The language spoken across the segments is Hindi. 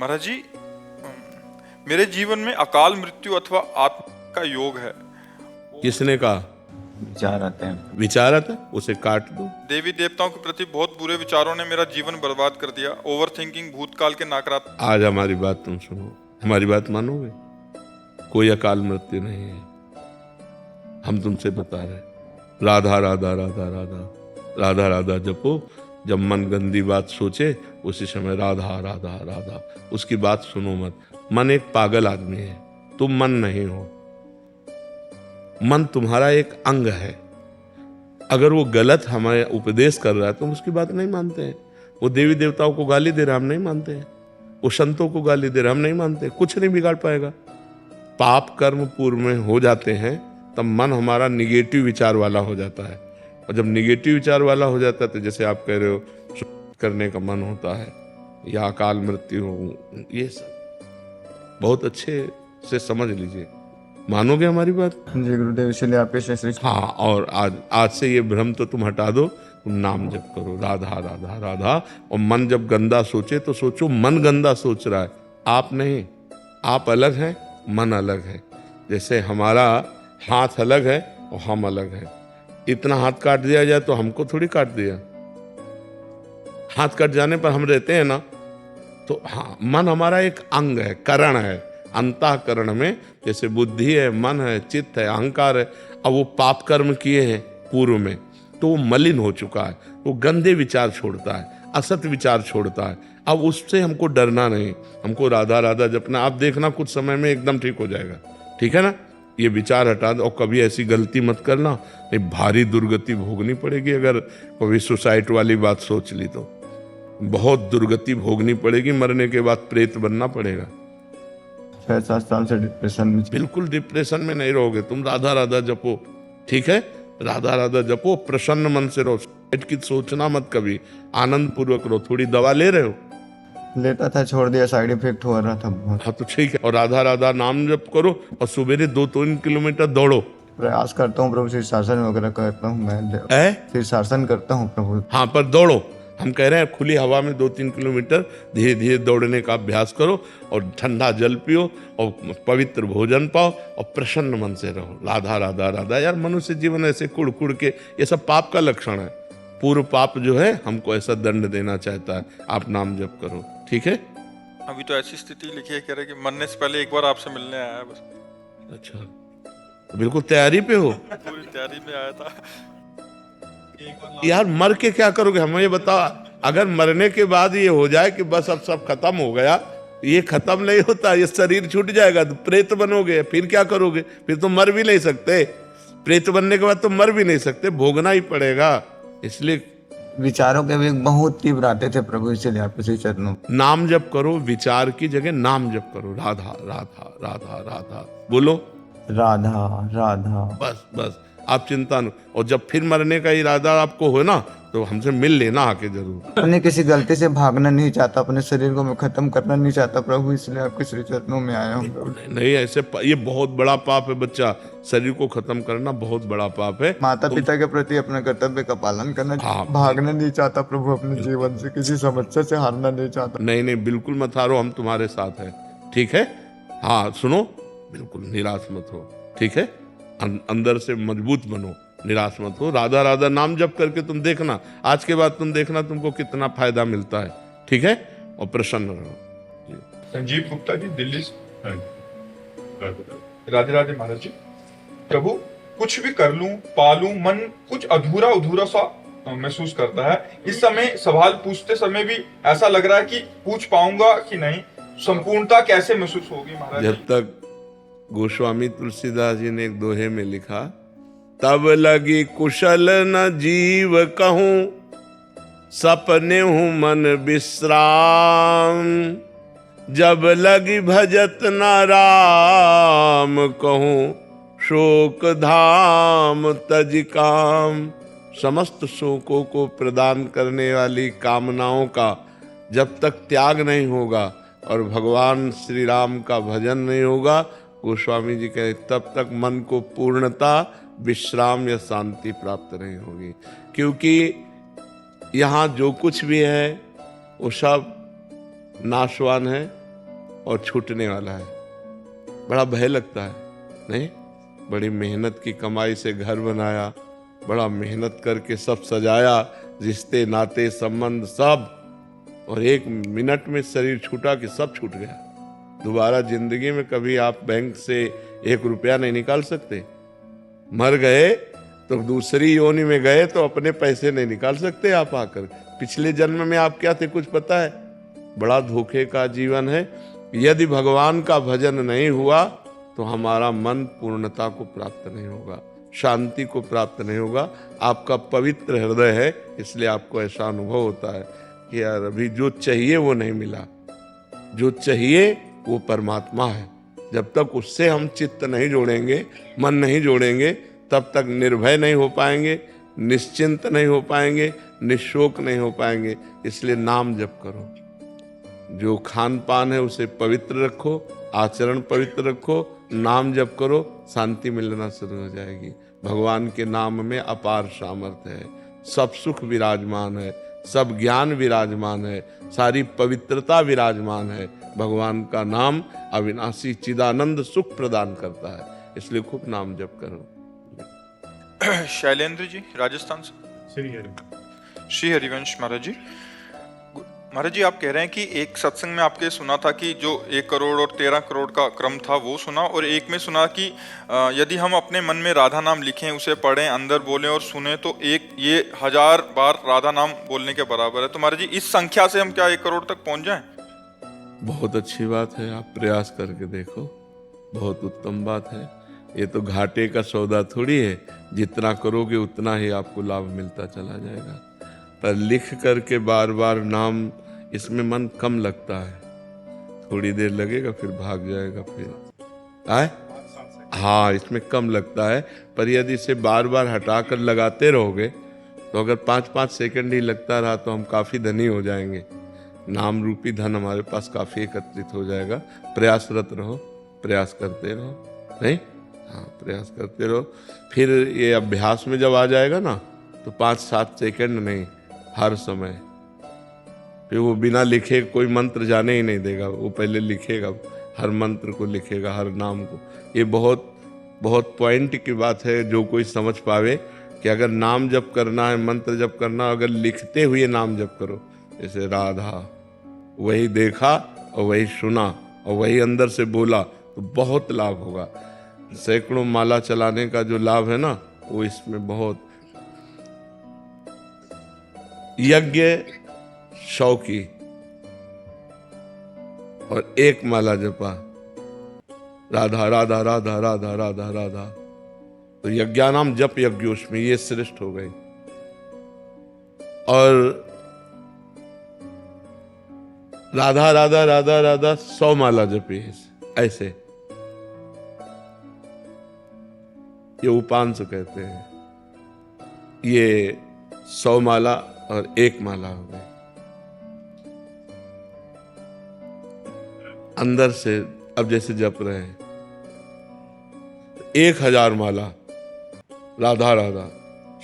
महाराज जी, मेरे जीवन में अकाल मृत्यु अथवा आत्मा का योग है। किसने कहा? विचार आते हैं। विचार आता है, उसे काट दो। देवी देवताओं के प्रति बहुत बुरे विचारों ने मेरा जीवन बर्बाद कर दिया। ओवर थिंकिंग, भूतकाल के नकारात्मक। आज हमारी बात तुम सुनो, हमारी बात मानोगे? कोई अकाल मृत्यु नहीं है। हम तुमसे बता रहे, राधा राधा राधा राधा राधा राधा जपो। जब मन गंदी बात सोचे उसी समय राधा राधा राधा, उसकी बात सुनो मत। मन एक पागल आदमी है, तुम मन नहीं हो। मन तुम्हारा एक अंग है। अगर वो गलत हमें उपदेश कर रहा है तो हम उसकी बात नहीं मानते हैं। वो देवी देवताओं को गाली दे रहा है, हम नहीं मानते हैं। वो संतों को गाली दे रहा है, हम नहीं मानते। कुछ नहीं बिगाड़ पाएगा। पाप कर्म पूर्व में हो जाते हैं तब मन हमारा निगेटिव विचार वाला हो जाता है। और जब निगेटिव विचार वाला हो जाता है तो जैसे आप कह रहे हो करने का मन होता है या अकाल मृत्यु हो, ये सब बहुत अच्छे से समझ लीजिए। मानोगे हमारी बात? जी गुरुदेव, इसलिए आपके श्री। हाँ, और आज से ये भ्रम तो तुम हटा दो। तुम नाम जप करो, राधा राधा राधा। और मन जब गंदा सोचे तो सोचो मन गंदा सोच रहा है, आप नहीं। आप अलग हैं, मन अलग है। जैसे हमारा हाथ अलग है और हम अलग है। इतना हाथ काट दिया जाए तो हमको थोड़ी काट दिया। हाथ कट जाने पर हम रहते हैं ना। तो हाँ, मन हमारा एक अंग है, करण है। अंतःकरण में जैसे बुद्धि है, मन है, चित्त है, अहंकार है। अब वो पाप कर्म किए हैं पूर्व में तो वो मलिन हो चुका है। वो गंदे विचार छोड़ता है, असत विचार छोड़ता है। अब उससे हमको डरना नहीं, हमको राधा राधा जपना। आप देखना कुछ समय में एकदम ठीक हो जाएगा। ठीक है ना? ये विचार हटा दो और कभी ऐसी गलती मत करना, नहीं भारी दुर्गति भोगनी पड़ेगी। अगर कभी सुसाइड वाली बात सोच ली तो बहुत दुर्गति भोगनी पड़ेगी। मरने के बाद प्रेत बनना पड़ेगा। 6-7 साल से डिप्रेशन में। बिल्कुल डिप्रेशन में नहीं रहोगे। तुम राधा राधा जपो, ठीक है? राधा राधा जपो, प्रसन्न मन से रहो। सुसाइड की सोचना मत कभी, आनंद पूर्वक रहो। थोड़ी दवा ले रहे हो? लेता था, छोड़ दिया, साइड इफेक्ट हो रहा था बहुत। हाँ तो ठीक है। और राधा राधा नाम जप करो और सवेरे 2-3 किलोमीटर दौड़ो। प्रयास करता हूँ प्रभु, शीर्षासन वगैरह करता हूँ मैं। शीर्षासन करता हूँ प्रभु। हाँ, पर दौड़ो। हम कह रहे हैं खुली हवा में 2-3 किलोमीटर धीरे धीरे दौड़ने का अभ्यास करो और ठंडा जल पियो और पवित्र भोजन पाओ और प्रसन्न मन से रहो। राधा राधा राधा। यार, मनुष्य जीवन ऐसे कुड़ कुड़ के, ये सब पाप का लक्षण है। पूर्व पाप जो है हमको ऐसा दंड देना चाहता है। आप नाम जप करो, ठीक है? अभी तो ऐसी स्थिति लिखी है, कह रहे कि मरने से पहले एक बार आपसे मिलने आया है बस। अच्छा, तो बिल्कुल तैयारी पे हो? पूरी तैयारी में आया था। यार, मर के क्या करोगे? हमें ये बताओ। अगर मरने के बाद ये हो जाए कि बस अब सब खत्म हो गया, ये खत्म नहीं होता। ये शरीर छूट जाएगा तो प्रेत बनोगे, फिर क्या करोगे? फिर तो मर भी नहीं सकते। प्रेत बनने के बाद तो मर भी नहीं सकते, भोगना ही पड़ेगा। इसलिए विचारों के भी बहुत तीव्र आते थे प्रभु, इसलिए आपके श्री चरणों। नाम जप करो, विचार की जगह नाम जप करो। राधा राधा राधा राधा बोलो। राधा राधा। बस बस, आप चिंता न। और जब फिर मरने का इरादा आपको हो ना तो हमसे मिल लेना आके जरूर। अपने किसी गलती से भागना नहीं चाहता, अपने शरीर को मैं खत्म करना नहीं चाहता प्रभु, इसलिए आपके श्री चरणों में आया हूँ। नहीं, ऐसे ये बहुत बड़ा पाप है बच्चा। शरीर को खत्म करना बहुत बड़ा पाप है। माता पिता के प्रति अपने कर्तव्य का पालन करना। हाँ। भागना नहीं चाहता प्रभु, अपने जीवन से किसी समस्या से हारना नहीं चाहता। नहीं नहीं, बिल्कुल मत हारो, हम तुम्हारे साथ हैं, ठीक है? हाँ सुनो, बिल्कुल निराश मत हो, ठीक है? अंदर से मजबूत बनो, निराश मत हो। राधा राधा नाम जप करके तुम देखना, आज के बाद तुम देखना तुमको कितना फायदा मिलता है, ठीक है? और प्रसन्न रहो। संजीव गुप्ता जी, दिल्ली से। राधे राधे महाराज जी। प्रभु, कुछ भी कर लूं, पालूं, मन कुछ अधूरा अधूरा सा महसूस करता है। इस समय सवाल पूछते समय भी ऐसा लग रहा है कि पूछ पाऊंगा कि नहीं। संपूर्णता कैसे महसूस होगी महाराज? जब तक गोस्वामी तुलसीदास जी ने एक दोहे में लिखा, तब लगी कुशल न जीव कहूं, सपने हूं मन विश्राम। जब लगी भजत न राम कहूं, शोक धाम तज काम। समस्त शोकों को प्रदान करने वाली कामनाओं का जब तक त्याग नहीं होगा और भगवान श्री राम का भजन नहीं होगा, गोस्वामी जी कहे, तब तक मन को पूर्णता, विश्राम या शांति प्राप्त नहीं होगी। क्योंकि यहाँ जो कुछ भी है वो सब नाशवान है और छूटने वाला है। बड़ा भय लगता है, नहीं? बड़ी मेहनत की कमाई से घर बनाया, बड़ा मेहनत करके सब सजाया, रिश्ते नाते संबंध सब, और 1 मिनट में शरीर छूटा कि सब छूट गया। दोबारा जिंदगी में कभी आप बैंक से 1 रुपया नहीं निकाल सकते। मर गए तो दूसरी योनि में गए तो अपने पैसे नहीं निकाल सकते आप आकर। पिछले जन्म में आप क्या थे कुछ पता है? बड़ा धोखे का जीवन है। यदि भगवान का भजन नहीं हुआ तो हमारा मन पूर्णता को प्राप्त नहीं होगा, शांति को प्राप्त नहीं होगा। आपका पवित्र हृदय है, इसलिए आपको ऐसा अनुभव होता है कि यार अभी जो चाहिए वो नहीं मिला। जो चाहिए वो परमात्मा है। जब तक उससे हम चित्त नहीं जोड़ेंगे, मन नहीं जोड़ेंगे, तब तक निर्भय नहीं हो पाएंगे, निश्चिंत नहीं हो पाएंगे, निशोक नहीं हो पाएंगे। इसलिए नाम जप करो। जो खान पान है उसे पवित्र रखो, आचरण पवित्र रखो, नाम जप करो, शांति मिलना शुरू हो जाएगी। भगवान के नाम में अपार सामर्थ्य है, सब सुख विराजमान है, सब ज्ञान विराजमान है, सारी पवित्रता विराजमान है। भगवान का नाम अविनाशी चिदानंद सुख प्रदान करता है, इसलिए खूब नाम जप करो। शैलेंद्र जी राजस्थान से। श्री हरिवंश महाराज जी, महाराज जी आप कह रहे हैं कि एक सत्संग में आपके सुना था कि जो 1 करोड़ और 13 करोड़ का क्रम था वो सुना, और एक में सुना कि यदि हम अपने मन में राधा नाम लिखें, उसे पढ़ें, अंदर बोलें और सुने तो ये 1000 बार राधा नाम बोलने के बराबर है। तो महाराज जी इस संख्या से हम क्या 1 करोड़ तक पहुंच जाएं? बहुत अच्छी बात है, आप प्रयास करके देखो, बहुत उत्तम बात है। ये तो घाटे का सौदा थोड़ी है, जितना करोगे उतना ही आपको लाभ मिलता चला जाएगा। पर लिख करके बार बार नाम, इसमें मन कम लगता है, थोड़ी देर लगेगा फिर भाग जाएगा, फिर आए। हाँ, इसमें कम लगता है, पर यदि इसे बार बार हटाकर लगाते रहोगे तो अगर 5-5 सेकंड ही लगता रहा तो हम काफी धनी हो जाएंगे। नाम रूपी धन हमारे पास काफी एकत्रित हो जाएगा। प्रयासरत रहो, प्रयास करते रहो, नहीं? हाँ, प्रयास करते रहो। फिर ये अभ्यास में जब आ जाएगा ना तो 5-7 सेकंड नहीं, हर समय। फिर वो बिना लिखे कोई मंत्र जाने ही नहीं देगा, वो पहले लिखेगा, हर मंत्र को लिखेगा, हर नाम को। ये बहुत बहुत पॉइंट की बात है, जो कोई समझ पावे कि अगर नाम जप करना है, मंत्र जप करना, अगर लिखते हुए नाम जप करो, जैसे राधा, वही देखा और वही सुना और वही अंदर से बोला, तो बहुत लाभ होगा। सैकड़ों माला चलाने का जो लाभ है ना, वो इसमें बहुत। यज्ञ 100 की और 1 माला जपा, राधा राधा राधा राधा राधा राधा, तो यज्ञानाम जप यज्ञोष्मी, ये श्रेष्ठ हो गई। और राधा राधा राधा राधा 100 माला जपी, ऐसे, ये उपांश कहते हैं। ये 100 माला और 1 माला हो गई। अंदर से अब जैसे जप रहे हैं, 1000 माला राधा राधा,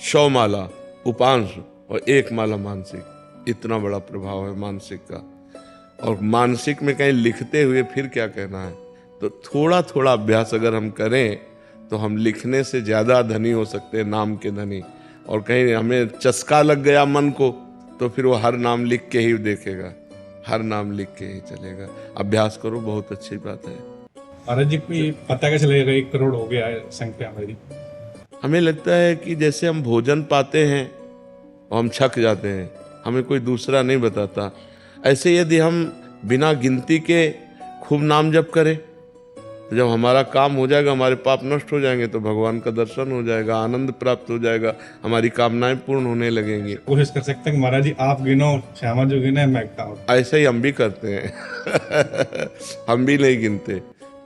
100 माला उपांश और 1 माला मानसिक। इतना बड़ा प्रभाव है मानसिक का। और मानसिक में कहीं लिखते हुए फिर क्या कहना है, तो थोड़ा थोड़ा अभ्यास अगर हम करें तो हम लिखने से ज्यादा धनी हो सकते हैं, नाम के धनी। और कहीं हमें चस्का लग गया मन को, तो फिर वो हर नाम लिख के ही देखेगा, हर नाम लिख के ही चलेगा। अभ्यास करो, बहुत अच्छी बात है। महाराज जी को पता कैसे लगेगा 1 करोड़ हो गया है संख्या हमारी? हमें लगता है कि जैसे हम भोजन पाते हैं और हम छक जाते हैं, हमें कोई दूसरा नहीं बताता। ऐसे यदि हम बिना गिनती के खूब नाम जप करें तो जब हमारा काम हो जाएगा, हमारे पाप नष्ट हो जाएंगे, तो भगवान का दर्शन हो जाएगा, आनंद प्राप्त हो जाएगा, हमारी कामनाएं पूर्ण होने लगेंगी। कोशिश कर सकते हैं कि महाराज जी आप गिनो, श्यामा जो गिने मैं गाऊं। ऐसे ही हम भी करते हैं हम भी नहीं गिनते,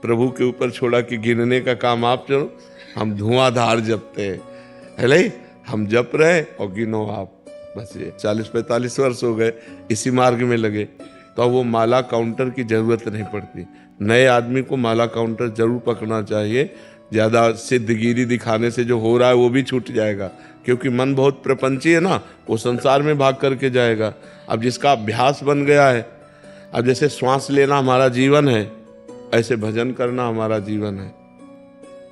प्रभु के ऊपर छोड़ा कि गिनने का काम आप चलो, हम धुआंधार जपते हैं, है नहीं? हम जप रहे और गिनो आप, बस। ये 40-45 वर्ष हो गए इसी मार्ग में लगे, तो वो माला काउंटर की जरूरत नहीं पड़ती। नए आदमी को माला काउंटर जरूर पकड़ना चाहिए। ज़्यादा सिद्धगिरी दिखाने से जो हो रहा है वो भी छूट जाएगा, क्योंकि मन बहुत प्रपंची है ना, वो संसार में भाग करके जाएगा। अब जिसका अभ्यास बन गया है, अब जैसे श्वास लेना हमारा जीवन है, ऐसे भजन करना हमारा जीवन है।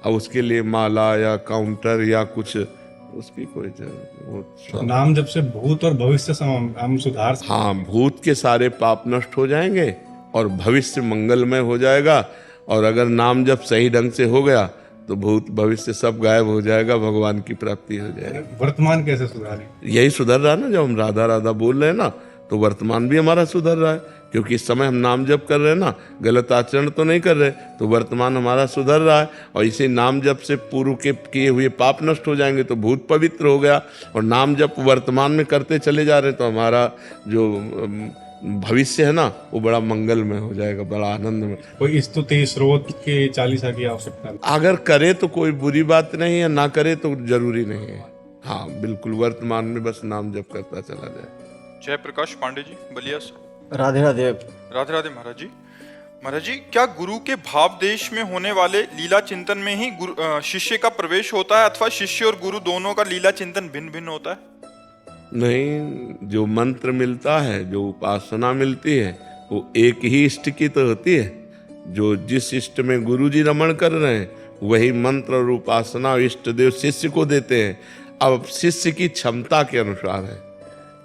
अब उसके लिए माला या काउंटर या कुछ उसकी कोई जरूरत। नाम जब से भूत और भविष्य से हम सुधार। हाँ, भूत के सारे पाप नष्ट हो जाएंगे और भविष्य मंगलमय हो जाएगा। और अगर नाम जब सही ढंग से हो गया तो भूत भविष्य सब गायब हो जाएगा, भगवान की प्राप्ति हो जाएगी। वर्तमान कैसे सुधारें? यही सुधर रहा है ना, जब हम राधा राधा बोल रहे हैं ना, तो वर्तमान भी हमारा सुधर रहा है, क्योंकि इस समय हम नाम जप कर रहे हैं ना, गलत आचरण तो नहीं कर रहे, तो वर्तमान हमारा सुधर रहा है। और इसी नाम जप से पूर्व के किए हुए पाप नष्ट हो जाएंगे तो भूत पवित्र हो गया। और नाम जप वर्तमान में करते चले जा रहे हैं तो हमारा जो भविष्य है ना वो बड़ा मंगलमय हो जाएगा, बड़ा आनंद में। कोई स्तुति स्रोत के चालीसा की आवश्यकता नहीं। अगर करे तो कोई बुरी बात नहीं है, ना करे तो जरूरी नहीं है। हाँ बिल्कुल, वर्तमान में बस नाम जप करता चला जाए। जय प्रकाश पांडे जी, बलिया से। राधे राधे। राधे राधे महाराज जी। महाराज जी, क्या गुरु के भाव देश में होने वाले लीला चिंतन में ही शिष्य का प्रवेश होता है, अथवा शिष्य और गुरु दोनों का लीला चिंतन भिन्न भिन्न होता है? नहीं, जो मंत्र मिलता है, जो उपासना मिलती है, वो एक ही इष्ट की तो होती है। जो जिस इष्ट में गुरु जी रमण कर रहे हैं वही मंत्र और उपासना इष्ट देव शिष्य को देते हैं। अब शिष्य की क्षमता के अनुसार है,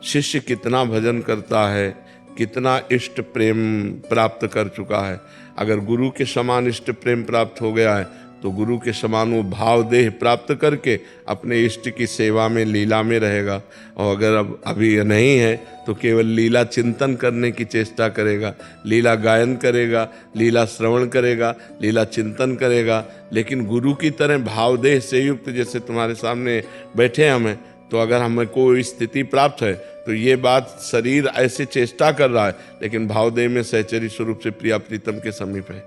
शिष्य कितना भजन करता है, कितना इष्ट प्रेम प्राप्त कर चुका है। अगर गुरु के समान इष्ट प्रेम प्राप्त हो गया है तो गुरु के समान वो भाव देह प्राप्त करके अपने इष्ट की सेवा में लीला में रहेगा। और अगर अब अभी नहीं है तो केवल लीला चिंतन करने की चेष्टा करेगा, लीला गायन करेगा, लीला श्रवण करेगा, लीला चिंतन करेगा। लेकिन गुरु की तरह भाव देह से युक्त, जैसे तुम्हारे सामने बैठे हमें, तो अगर हमें कोई स्थिति प्राप्त है तो ये बात शरीर ऐसे चेष्टा कर रहा है लेकिन भाव देह में सहचरी स्वरूप से प्रिया प्रीतम के समीप है।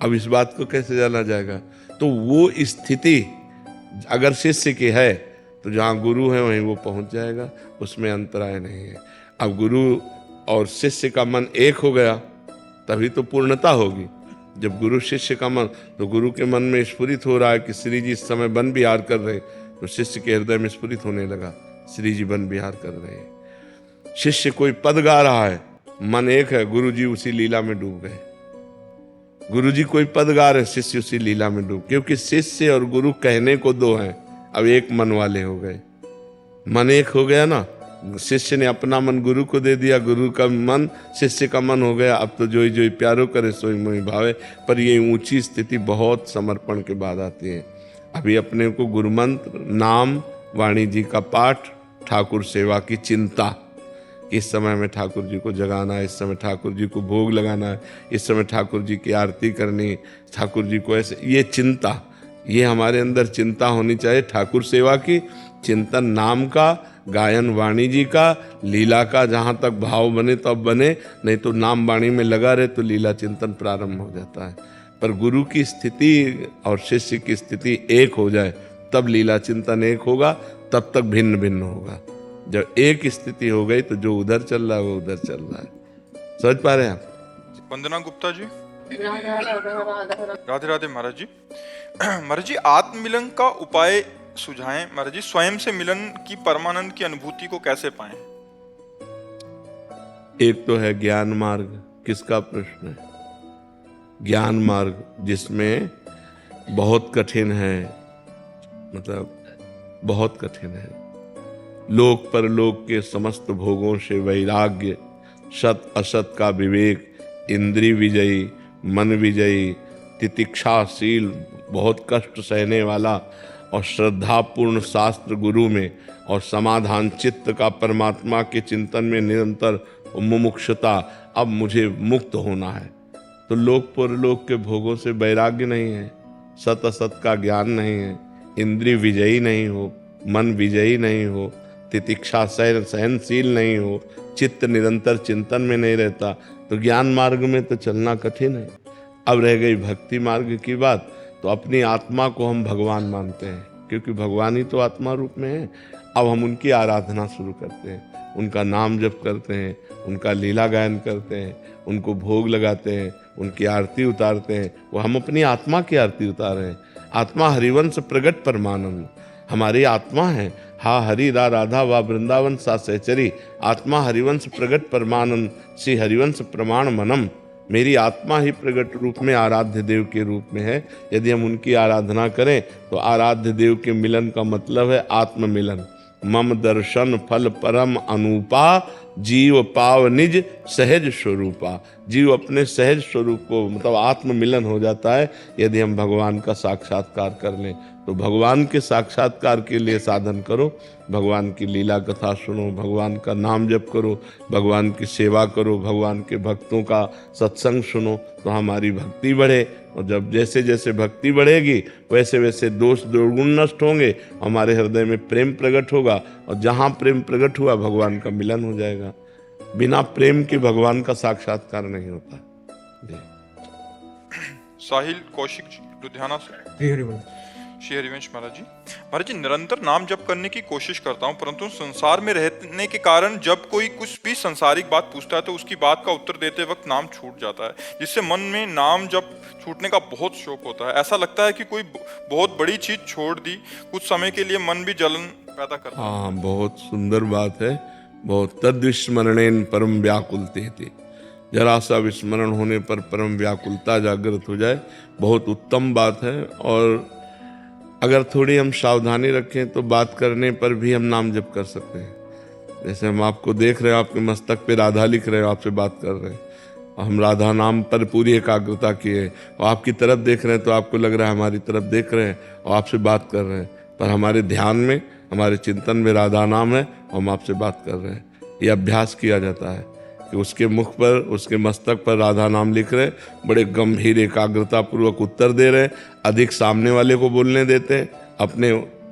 अब इस बात को कैसे जाना जाएगा? तो वो स्थिति अगर शिष्य की है तो जहाँ गुरु है वहीं वो पहुँच जाएगा, उसमें अंतराय नहीं है। अब गुरु और शिष्य का मन एक हो गया तभी तो पूर्णता होगी। जब गुरु शिष्य का मन, तो गुरु के मन में स्फुरित हो रहा है कि श्री जी इस समय वन विहार कर रहे हैं, तो शिष्य के हृदय में स्फुरित होने लगा श्री जी वन विहार कर रहे हैं। शिष्य कोई पद गा रहा है, मन एक है, गुरु जी उसी लीला में डूब गए। गुरु जी कोई पद गा रहे, शिष्य उसी लीला में डूब, क्योंकि शिष्य और गुरु कहने को दो हैं, अब एक मन वाले हो गए। मन एक हो गया ना, शिष्य ने अपना मन गुरु को दे दिया, गुरु का मन शिष्य का मन हो गया। अब तो जोई जोई प्यारो करे सोई मोई भावे। पर ये ऊंची स्थिति बहुत समर्पण के बाद आती है। अभी अपने को गुरु मंत्र, नाम, वाणी जी का पाठ, ठाकुर सेवा की चिंता, इस समय में ठाकुर जी को जगाना है, इस समय ठाकुर जी को भोग लगाना है, इस समय ठाकुर जी की आरती करनी, ठाकुर जी को ऐसे, ये चिंता, ये हमारे अंदर चिंता होनी चाहिए। ठाकुर सेवा की चिंतन, नाम का गायन, वाणी जी का, लीला का, जहाँ तक भाव बने तब बने, नहीं तो नाम वाणी में लगा रहे तो लीला चिंतन प्रारंभ हो जाता है। पर गुरु की स्थिति और शिष्य की स्थिति एक हो जाए तब लीला चिंतन एक होगा, तब तक भिन्न भिन्न होगा। जब एक स्थिति हो गई तो जो उधर चल रहा है वो उधर चल रहा है। समझ पा रहे हैं आप? वंदना गुप्ता जी। राधे राधे महाराज जी। महाराज जी, आत्ममिलन का उपाय सुझाएं। महाराज जी, स्वयं से मिलन की परमानंद की अनुभूति को कैसे पाएं? एक तो है ज्ञान मार्ग, किसका प्रश्न है? ज्ञान मार्ग जिसमें बहुत कठिन है, मतलब बहुत कठिन है। लोक परलोक के समस्त भोगों से वैराग्य, सत असत का विवेक, इंद्रिय विजयी, मन विजयी, तितिक्षाशील, बहुत कष्ट सहने वाला और श्रद्धापूर्ण शास्त्र गुरु में, और समाधान चित्त का परमात्मा के चिंतन में निरंतर मुमुक्षुता, अब मुझे मुक्त होना है। तो लोक परलोक के भोगों से वैराग्य नहीं है, सत असत का ज्ञान नहीं है, इंद्रिय विजयी नहीं हो, मन विजयी नहीं हो, तितिक्षा सहनशील नहीं हो, चित्त निरंतर चिंतन में नहीं रहता, तो ज्ञान मार्ग में तो चलना कठिन है। अब रह गई भक्ति मार्ग की बात, तो अपनी आत्मा को हम भगवान मानते हैं, क्योंकि भगवान ही तो आत्मा रूप में है। अब हम उनकी आराधना शुरू करते हैं, उनका नाम जप करते हैं, उनका लीला गायन करते हैं, उनको भोग लगाते हैं, उनकी आरती उतारते हैं। वो हम अपनी आत्मा की आरती उतार रहे हैं। आत्मा हरिवंश प्रगट परमानंद, हमारी आत्मा है, हा हरि रा राधा वा वृंदावन सा सहचरी, आत्मा हरिवंश प्रगट परमानंद, श्री हरिवंश प्रमाण मनम। मेरी आत्मा ही प्रगट रूप में आराध्य देव के रूप में है। यदि हम उनकी आराधना करें तो आराध्य देव के मिलन का मतलब है आत्म मिलन। मम दर्शन फल परम अनुपा, जीव पाव निज सहज स्वरूपा। जीव अपने सहज स्वरूप को मतलब आत्म मिलन हो जाता है यदि हम भगवान का साक्षात्कार कर लें। तो भगवान के साक्षात्कार के लिए साधन करो, भगवान की लीला कथा सुनो, भगवान का नाम जप करो, भगवान की सेवा करो, भगवान के भक्तों का सत्संग सुनो, तो हमारी भक्ति बढ़े। और जब जैसे जैसे भक्ति बढ़ेगी वैसे वैसे दोष दुर्गुण नष्ट होंगे, हमारे हृदय में प्रेम प्रकट होगा, और जहाँ प्रेम प्रकट हुआ भगवान का मिलन हो जाएगा। बिना प्रेम के भगवान का साक्षात्कार नहीं होता। जी। साहिल कौशिक जी लुधियाना से। श्री हरिवंश। श्री हरिवंश महाराज जी निरंतर नाम जप करने की कोशिश करता हूँ, परंतु संसार में रहने के कारण जब कोई कुछ भी संसारिक बात पूछता है तो उसकी बात का उत्तर देते वक्त नाम छूट जाता है, जिससे मन में नाम जप छूटने का बहुत शौक होता है। ऐसा लगता है कि कोई बहुत बड़ी चीज छोड़ दी, कुछ समय के लिए मन भी जलन पैदा करता है। हाँ, बहुत सुंदर बात है। बहुत तद्विस्मरणेन परम व्याकुलते थे, जरा सा विस्मरण होने पर परम व्याकुलता जागृत हो जाए, बहुत उत्तम बात है। और अगर थोड़ी हम सावधानी रखें तो बात करने पर भी हम नाम जप कर सकते हैं। जैसे हम आपको देख रहे हैं, आपके मस्तक पे राधा लिख रहे हो, आपसे बात कर रहे हैं, और हम राधा नाम पर पूरी एकाग्रता किए, और आपकी तरफ देख रहे हैं तो आपको लग रहा है हमारी तरफ देख रहे हैं और आपसे बात कर रहे हैं, पर हमारे ध्यान में, हमारे चिंतन में राधा नाम है और हम आपसे बात कर रहे हैं। ये अभ्यास किया जाता है कि उसके मुख पर, उसके मस्तक पर राधा नाम लिख रहे, बड़े गंभीर एकाग्रता पूर्वक उत्तर दे रहे, अधिक सामने वाले को बोलने देते हैं, अपने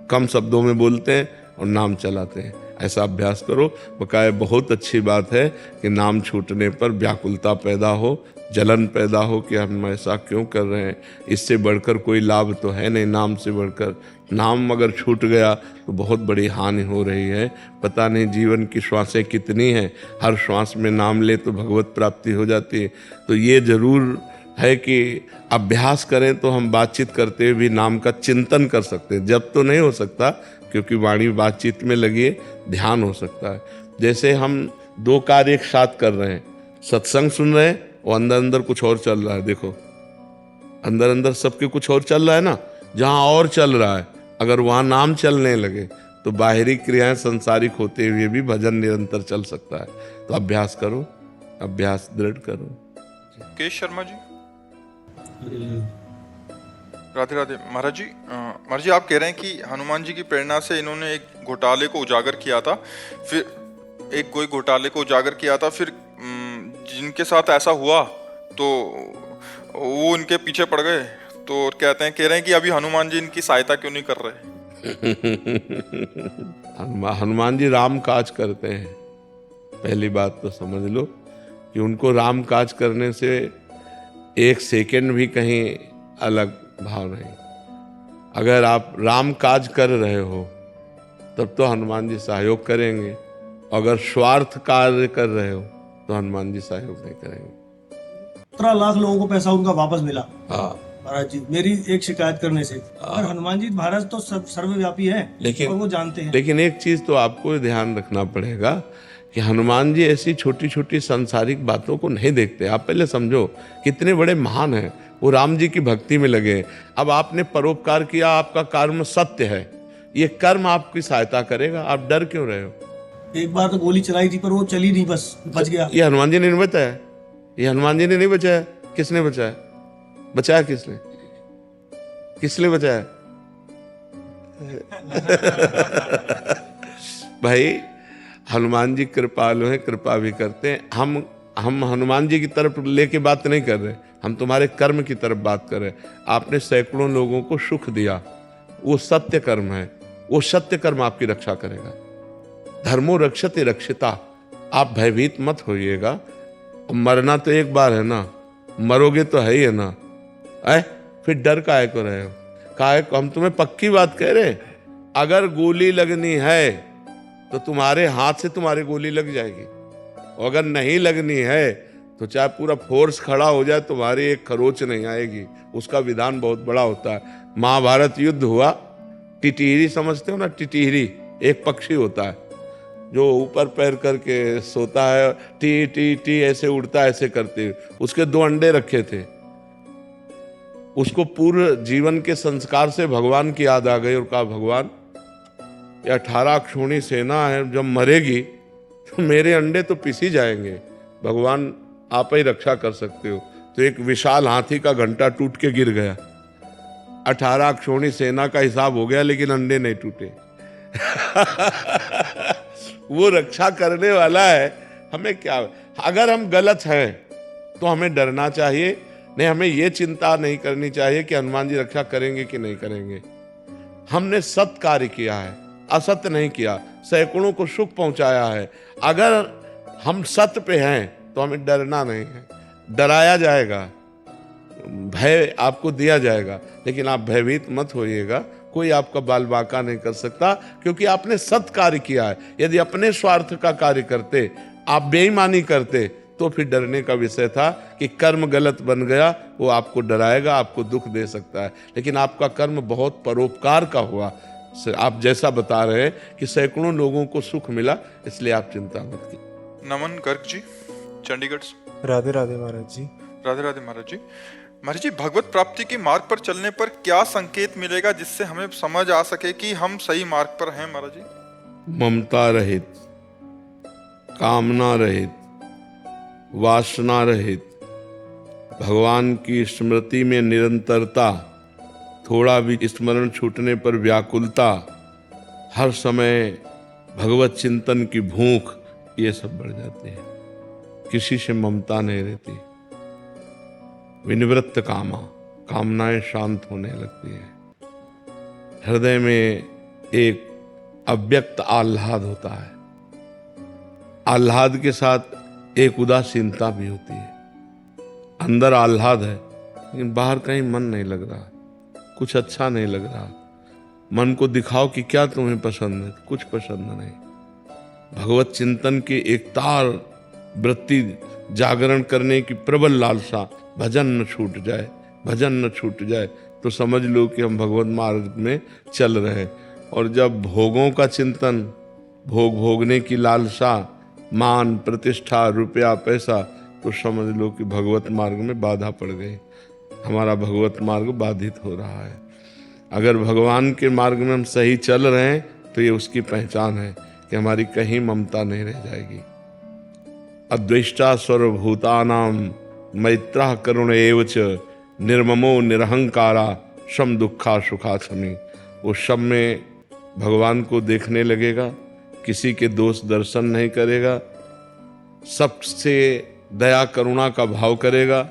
कम शब्दों में बोलते हैं और नाम चलाते हैं। ऐसा अभ्यास करो। बकाया बहुत अच्छी बात है कि नाम छूटने पर व्याकुलता पैदा हो, जलन पैदा हो कि हम ऐसा क्यों कर रहे हैं। इससे बढ़कर कोई लाभ तो है नहीं, नाम से बढ़कर। नाम अगर छूट गया तो बहुत बड़ी हानि हो रही है। पता नहीं जीवन की श्वासें कितनी हैं, हर श्वास में नाम ले तो भगवत प्राप्ति हो जाती है। तो ये जरूर है कि अभ्यास करें तो हम बातचीत करते हुए भी नाम का चिंतन कर सकते हैं। जब तो नहीं हो सकता क्योंकि वाणी बातचीत में लगी है, ध्यान हो सकता है। जैसे हम दो कार्य एक साथ कर रहे हैं, सत्संग सुन रहे हैं और अंदर अंदर कुछ और चल रहा है। देखो अंदर अंदर सबके कुछ और चल रहा है ना, जहाँ और चल रहा है अगर वहाँ नाम चलने लगे तो बाहरी क्रियाएं संसारिक होते हुए भी भजन निरंतर चल सकता है। तो अभ्यास करो, अभ्यास दृढ़ करो। केश शर्मा जी। राधे राधे महाराज जी आप कह रहे हैं कि हनुमान जी की प्रेरणा से इन्होंने एक घोटाले को उजागर किया था, फिर कोई घोटाले को उजागर किया था, फिर जिनके साथ ऐसा हुआ तो वो इनके पीछे पड़ गए। तो कह रहे हैं कि अभी हनुमान जी इनकी सहायता क्यों नहीं कर रहे। हनुमान जी राम काज करते हैं। पहली बात तो समझ लो कि उनको राम काज करने से एक सेकंड भी कहीं अलग भाव नहीं। अगर आप राम काज कर रहे हो तब तो हनुमान जी सहयोग करेंगे, अगर स्वार्थ कार्य कर रहे हो तो हनुमान जी सहयोग नहीं करेंगे। 17 लाख लोगों को पैसा उनका वापस मिला। हाँ महाराज जी, मेरी एक शिकायत करने से। और हनुमान जी महाराज तो सर्वव्यापी हैं, और वो जानते हैं। लेकिन एक चीज तो आपको ध्यान रखना पड़ेगा कि हनुमान जी ऐसी छोटी छोटी सांसारिक बातों को नहीं देखते। आप पहले समझो कितने बड़े महान हैं, वो राम जी की भक्ति में लगे। अब आपने परोपकार किया, आपका कर्म सत्य है, ये कर्म आपकी सहायता करेगा, आप डर क्यों रहे हो। एक बार तो गोली चलाई थी पर वो चली नहीं, बस बच गया। ये हनुमान जी ने नहीं बचाया, ये हनुमान जी ने नहीं बचाया। किसने बचाया? बचाया किसने? किसने बचाया? भाई हनुमान जी कृपालु हैं, कृपा भी करते हैं। हम हनुमान जी की तरफ लेके बात नहीं कर रहे, हम तुम्हारे कर्म की तरफ बात कर रहे। आपने सैकड़ों लोगों को सुख दिया, वो सत्य कर्म है, वो सत्य कर्म आपकी रक्षा करेगा। धर्मो रक्षते रक्षिता। आप भयभीत मत होइएगा। मरना तो एक बार है ना, मरोगे तो है ही है ना, फिर डर काहे को रहे हो? काहे को? हम तुम्हें पक्की बात कह रहे, अगर गोली लगनी है तो तुम्हारे हाथ से तुम्हारी गोली लग जाएगी, और अगर नहीं लगनी है तो चाहे पूरा फोर्स खड़ा हो जाए तुम्हारी एक खरोच नहीं आएगी। उसका विधान बहुत बड़ा होता है। महाभारत युद्ध हुआ, टिटिहरी समझते हो ना, टिटिहरी एक पक्षी होता है जो ऊपर पैर करके सोता है, टी टी टी ऐसे उड़ता है, ऐसे करते हुए। उसके 2 अंडे रखे थे। उसको पूर्व जीवन के संस्कार से भगवान की याद आ गई और कहा, भगवान ये 18 अक्षौणी सेना है, जब मरेगी तो मेरे अंडे तो पिस ही जाएंगे, भगवान आप ही रक्षा कर सकते हो। तो एक विशाल हाथी का घंटा टूट के गिर गया। 18 अक्षौणी सेना का हिसाब हो गया, लेकिन अंडे नहीं टूटे। वो रक्षा करने वाला है। हमें क्या, अगर हम गलत हैं तो हमें डरना चाहिए नहीं, हमें ये चिंता नहीं करनी चाहिए कि हनुमान जी रक्षा करेंगे कि नहीं करेंगे। हमने सत कार्य किया है, असत्य नहीं किया, सैकड़ों को सुख पहुंचाया है। अगर हम सत्य पे हैं तो हमें डरना नहीं है। डराया जाएगा, भय आपको दिया जाएगा, लेकिन आप भयभीत मत होइएगा। कोई आपका बाल बांका नहीं कर सकता, क्योंकि आपने सत्य कार्य किया है। यदि अपने स्वार्थ का कार्य करते, आप बेईमानी करते, तो फिर डरने का विषय था कि कर्म गलत बन गया, वो आपको डराएगा, आपको दुख दे सकता है। लेकिन आपका कर्म बहुत परोपकार का हुआ। आप जैसा बता रहे हैं कि सैकड़ों लोगों को सुख मिला, इसलिए आप चिंता मत कीजिए। नमन गर्ग जी, चंडीगढ़ से। राधे राधे महाराज जी। राधे राधे महाराज जी। महाराज जी, भगवत प्राप्ति के मार्ग पर चलने पर क्या संकेत मिलेगा जिससे हमें समझ आ सके कि हम सही मार्ग पर हैं? महाराज जी, ममता रहित, कामना रहित, वासना रहित, भगवान की स्मृति में निरंतरता, थोड़ा भी स्मरण छूटने पर व्याकुलता, हर समय भगवत चिंतन की भूख, ये सब बढ़ जाते हैं। किसी से ममता नहीं रहती। विनिवृत्त कामा, कामनाएं शांत होने लगती है। हृदय में एक अव्यक्त आह्लाद होता है। आह्लाद के साथ एक उदासीनता भी होती है। अंदर आह्लाद है, लेकिन बाहर कहीं मन नहीं लग रहा, कुछ अच्छा नहीं लग रहा। मन को दिखाओ कि क्या तुम्हें पसंद है, कुछ पसंद नहीं। भगवत चिंतन की एक तार वृत्ति, जागरण करने की प्रबल लालसा, भजन न छूट जाए, भजन न छूट जाए, तो समझ लो कि हम भगवत मार्ग में चल रहे हैं। और जब भोगों का चिंतन, भोगने की लालसा, मान प्रतिष्ठा, रुपया पैसा, तो समझ लो कि भगवत मार्ग में बाधा पड़ गई, हमारा भगवत मार्ग बाधित हो रहा है। अगर भगवान के मार्ग में हम सही चल रहे हैं तो ये उसकी पहचान है कि हमारी कहीं ममता नहीं रह जाएगी। अद्वेष्टा सर्वभूतानां मैत्रः करुण एव च निर्ममो निरहंकारा शम दुखा सुखा समी। वो शम में भगवान को देखने लगेगा, किसी के दोष दर्शन नहीं करेगा, सबसे दया करुणा का भाव करेगा,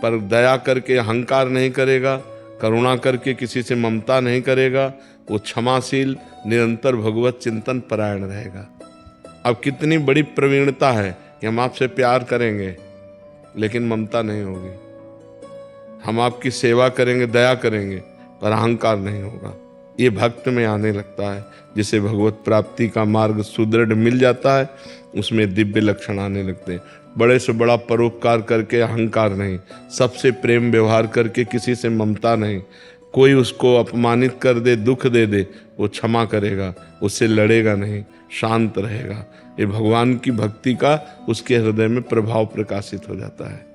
पर दया करके अहंकार नहीं करेगा, करुणा करके किसी से ममता नहीं करेगा। वो क्षमाशील, निरंतर भगवत चिंतन परायण रहेगा। अब कितनी बड़ी प्रवीणता है कि हम आपसे प्यार करेंगे लेकिन ममता नहीं होगी, हम आपकी सेवा करेंगे, दया करेंगे, पर अहंकार नहीं होगा। ये भक्त में आने लगता है। जिसे भगवत प्राप्ति का मार्ग सुदृढ़ मिल जाता है, उसमें दिव्य लक्षण आने लगते हैं। बड़े से बड़ा परोपकार करके अहंकार नहीं, सबसे प्रेम व्यवहार करके किसी से ममता नहीं। कोई उसको अपमानित कर दे, दुख दे दे, वो क्षमा करेगा, उससे लड़ेगा नहीं, शांत रहेगा। ये भगवान की भक्ति का उसके हृदय में प्रभाव प्रकाशित हो जाता है।